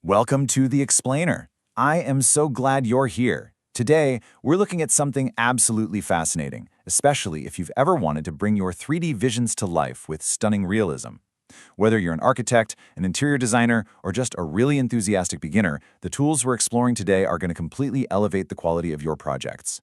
Welcome to The Explainer. I am so glad you're here. Today, we're looking at something absolutely fascinating, especially if you've ever wanted to bring your 3D visions to life with stunning realism. Whether you're an architect, an interior designer, or just a really enthusiastic beginner, the tools we're exploring today are going to completely elevate the quality of your projects.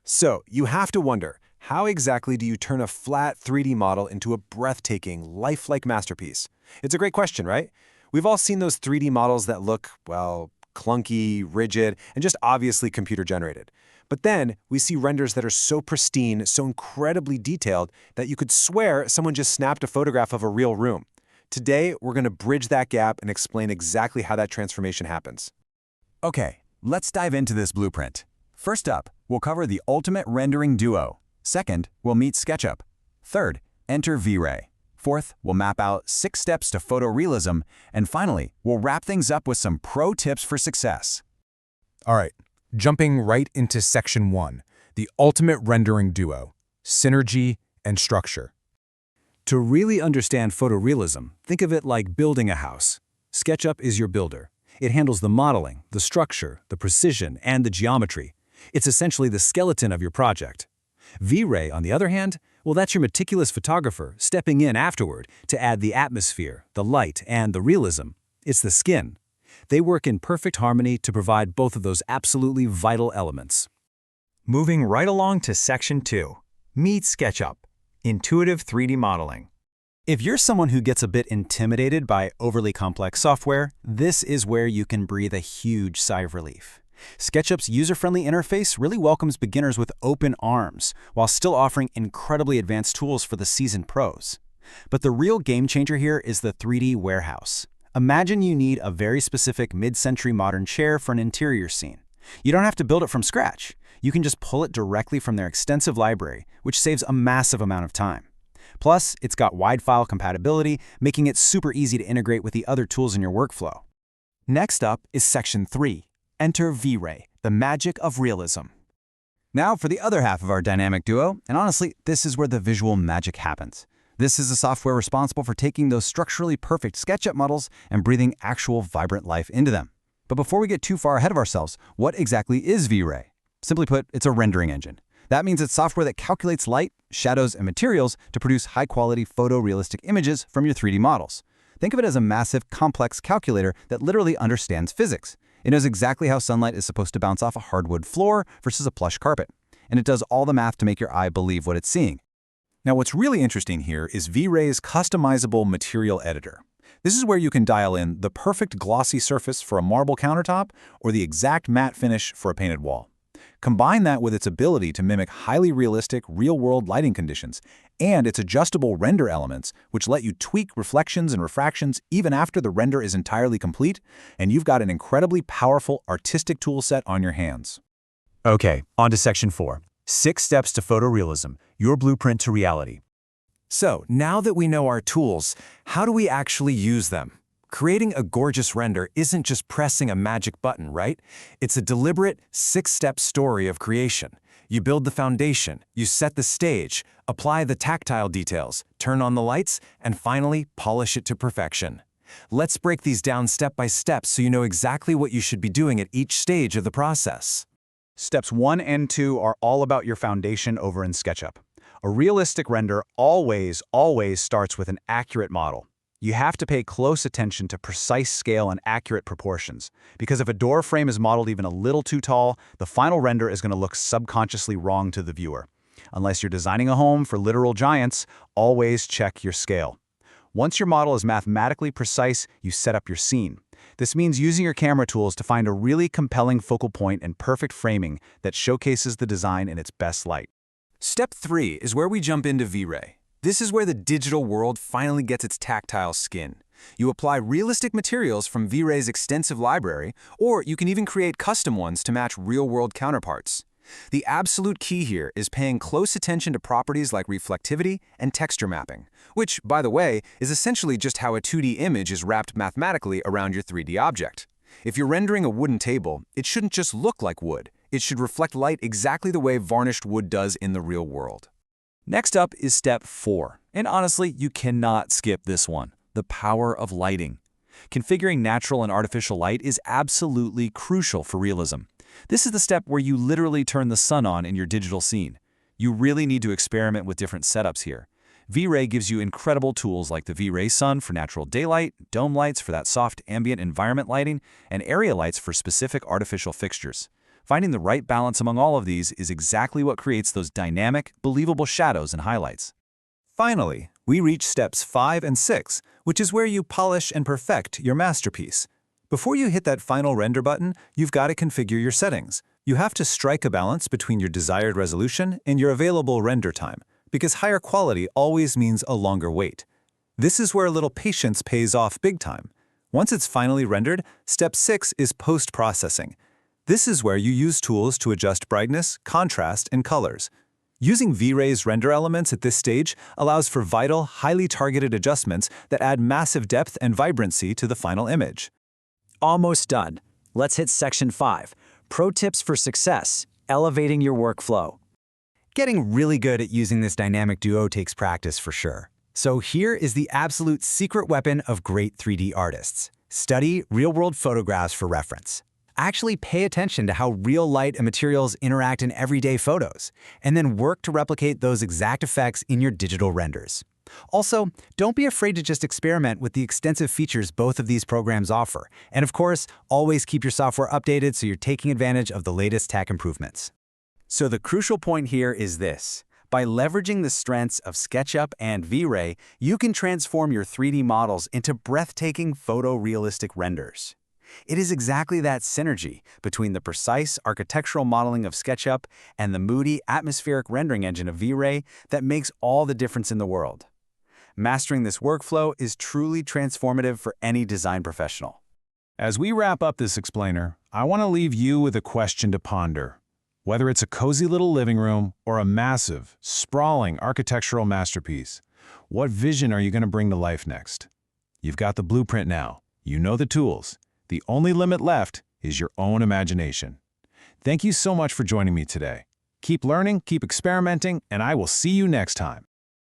So, you have to wonder, how exactly do you turn a flat 3D model into a breathtaking, lifelike masterpiece? It's a great question, right? We've all seen those 3D models that look, well, clunky, rigid, and just obviously computer-generated. But then, we see renders that are so pristine, so incredibly detailed, that you could swear someone just snapped a photograph of a real room. Today, we're going to bridge that gap and explain exactly how that transformation happens. Okay, let's dive into this blueprint. First up, we'll cover the ultimate rendering duo. Second, we'll meet SketchUp. Third, enter V-Ray. Fourth, we'll map out 6 steps to photorealism. And finally, we'll wrap things up with some pro tips for success. All right, jumping right into Section 1, the ultimate rendering duo, synergy and structure. To really understand photorealism, think of it like building a house. SketchUp is your builder. It handles the modeling, the structure, the precision, and the geometry. It's essentially the skeleton of your project. V-Ray, on the other hand, well, that's your meticulous photographer stepping in afterward to add the atmosphere, the light, and the realism. It's the skin. They work in perfect harmony to provide both of those absolutely vital elements. Moving right along to Section 2, meet SketchUp, intuitive 3D modeling. If you're someone who gets a bit intimidated by overly complex software, this is where you can breathe a huge sigh of relief. SketchUp's user-friendly interface really welcomes beginners with open arms, while still offering incredibly advanced tools for the seasoned pros. But the real game changer here is the 3D warehouse. Imagine you need a very specific mid-century modern chair for an interior scene. You don't have to build it from scratch. You can just pull it directly from their extensive library, which saves a massive amount of time. Plus, it's got wide file compatibility, making it super easy to integrate with the other tools in your workflow. Next up is Section 3. Enter V-Ray, the magic of realism. Now for the other half of our dynamic duo, and honestly, this is where the visual magic happens. This is the software responsible for taking those structurally perfect SketchUp models and breathing actual vibrant life into them. But before we get too far ahead of ourselves, what exactly is V-Ray? Simply put, it's a rendering engine. That means it's software that calculates light, shadows, and materials to produce high-quality photorealistic images from your 3D models. Think of it as a massive, complex calculator that literally understands physics. It knows exactly how sunlight is supposed to bounce off a hardwood floor versus a plush carpet. And it does all the math to make your eye believe what it's seeing. Now, what's really interesting here is V-Ray's customizable material editor. This is where you can dial in the perfect glossy surface for a marble countertop or the exact matte finish for a painted wall. Combine that with its ability to mimic highly realistic, real-world lighting conditions and its adjustable render elements, which let you tweak reflections and refractions even after the render is entirely complete, and you've got an incredibly powerful artistic toolset on your hands. Okay, on to Section 4. 6 steps to photorealism, your blueprint to reality. So, now that we know our tools, how do we actually use them? Creating a gorgeous render isn't just pressing a magic button, right? It's a deliberate, 6-step story of creation. You build the foundation, you set the stage, apply the tactile details, turn on the lights, and finally, polish it to perfection. Let's break these down step by step so you know exactly what you should be doing at each stage of the process. Steps 1 and 2 are all about your foundation over in SketchUp. A realistic render always starts with an accurate model. You have to pay close attention to precise scale and accurate proportions, because if a door frame is modeled even a little too tall, the final render is going to look subconsciously wrong to the viewer. Unless you're designing a home for literal giants, always check your scale. Once your model is mathematically precise, you set up your scene. This means using your camera tools to find a really compelling focal point and perfect framing that showcases the design in its best light. Step 3 is where we jump into V-Ray. This is where the digital world finally gets its tactile skin. You apply realistic materials from V-Ray's extensive library, or you can even create custom ones to match real-world counterparts. The absolute key here is paying close attention to properties like reflectivity and texture mapping, which, by the way, is essentially just how a 2D image is wrapped mathematically around your 3D object. If you're rendering a wooden table, it shouldn't just look like wood. It should reflect light exactly the way varnished wood does in the real world. Next up is Step 4, and honestly, you cannot skip this one, the power of lighting. Configuring natural and artificial light is absolutely crucial for realism. This is the step where you literally turn the sun on in your digital scene. You really need to experiment with different setups here. V-Ray gives you incredible tools like the V-Ray Sun for natural daylight, dome lights for that soft ambient environment lighting, and area lights for specific artificial fixtures. Finding the right balance among all of these is exactly what creates those dynamic, believable shadows and highlights. Finally, we reach steps 5 and 6, which is where you polish and perfect your masterpiece. Before you hit that final render button, you've got to configure your settings. You have to strike a balance between your desired resolution and your available render time, because higher quality always means a longer wait. This is where a little patience pays off big time. Once it's finally rendered, step 6 is post-processing. This is where you use tools to adjust brightness, contrast, and colors. Using V-Ray's render elements at this stage allows for vital, highly targeted adjustments that add massive depth and vibrancy to the final image. Almost done. Let's hit section 5. Pro tips for success, elevating your workflow. Getting really good at using this dynamic duo takes practice for sure. So here is the absolute secret weapon of great 3D artists. Study real-world photographs for reference. Actually pay attention to how real light and materials interact in everyday photos, and then work to replicate those exact effects in your digital renders. Also, don't be afraid to just experiment with the extensive features both of these programs offer. And of course, always keep your software updated so you're taking advantage of the latest tech improvements. So the crucial point here is this. By leveraging the strengths of SketchUp and V-Ray, you can transform your 3D models into breathtaking photorealistic renders. It is exactly that synergy between the precise architectural modeling of SketchUp and the moody, atmospheric rendering engine of V-Ray that makes all the difference in the world. Mastering this workflow is truly transformative for any design professional. As we wrap up this explainer, I want to leave you with a question to ponder. Whether it's a cozy little living room or a massive, sprawling architectural masterpiece, what vision are you going to bring to life next? You've got the blueprint now. You know the tools. The only limit left is your own imagination. Thank you so much for joining me today. Keep learning, keep experimenting, and I will see you next time.